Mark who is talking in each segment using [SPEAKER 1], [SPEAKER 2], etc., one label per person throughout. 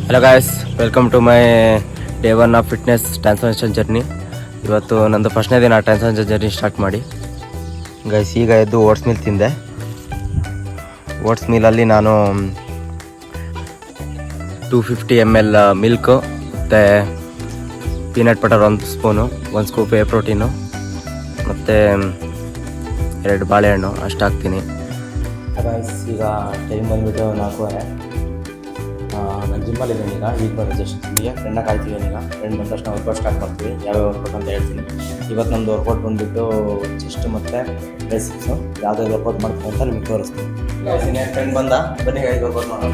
[SPEAKER 1] Hello guys, welcome to my day 1 of fitness transformation journey. ಇವತ್ತು ನಂದು ಫಸ್ಟ್ನೇ ದಿನ ಟ್ರಾನ್ಸ್ಫಾರ್ಮೇಷನ್ ಜರ್ನಿ ಸ್ಟಾರ್ಟ್ ಮಾಡಿ. ಗೈಸ್, ಈಗ ಎದ್ದು ಓಟ್ಸ್ ಮಿಲ್ ತಿಂದೆ. ಓಟ್ಸ್ ಮಿಲಲ್ಲಿ ನಾನು 250 ml ಮಿಲ್ಕು ಮತ್ತು peanut butter 1 spoon, 1 scoop whey protein ಮತ್ತು 2 ಬಾಳೆಹಣ್ಣು ಅಷ್ಟು ಹಾಕ್ತೀನಿ. ಗೈಸ್, ಈಗ ಟೈಮ್ ಬಂದುಬಿಟ್ಟು 4:15. ನಾನು ಜಿಮ್ಮಲ್ಲಿದ್ದೀನಿ ಈಗ ಬಂದು ಜಸ್ಟ್ ನಿಮಗೆ ಫ್ರೆಂಡಾಗಿ ಕಾಯ್ತಿದ್ದೀನಿ. ಈಗ ಫ್ರೆಂಡ್ ಬಂದ ತಕ್ಷಣ ವರ್ಕೌಟ್ ಸ್ಟಾರ್ಟ್ ಮಾಡ್ತೀವಿ. ಯಾವ್ಯಾವ ವರ್ಕೌಟ್ ಅಂತ ಹೇಳ್ತೀನಿ. ಇವತ್ತು ನಮ್ಮದು ವರ್ಕೌಟ್ ಬಂದುಬಿಟ್ಟು ಚೆಸ್ಟ್ ಮತ್ತು ಬೇಸಿಕ್ಸು ಯಾವುದೇ ವರ್ಕೌಟ್ ಮಾಡ್ತೀನಿ ಅಂತ ನಿಮಗೆ ತೋರಿಸ್ತೀನಿ. ಫ್ರೆಂಡ್ ಬಂದ, ಬನ್ನಿ ಗೈಸ್ ವರ್ಕೌಟ್ ಮಾಡೋಣ.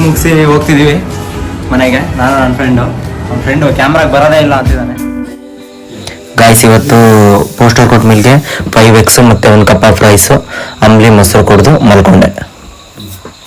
[SPEAKER 1] ಮುಗಿಸಿ ಹೋಗ್ತಿದ್ದೀವಿ ಮನೆಗೆ. ನಾನು ನನ್ನ ಫ್ರೆಂಡು ಕ್ಯಾಮ್ರಾಗೆ ಬರೋದೇ ಇಲ್ಲ ಅಂತಿದ್ದಾನೆ. ಗಾಯ್ಸ್, ಇವತ್ತು ಪೋಸ್ಟ್ ವರ್ಕೌಟ್ ಮಿಲ್ಗೆ 5 ಎಗ್ಸು ಮತ್ತು 1 ಕಪ್ ಆಫ್ ರೈಸು, ಅಂಬ್ಲಿ ಮೊಸರು ಕುಡಿದು ಮಲ್ಕೊಂಡೆ.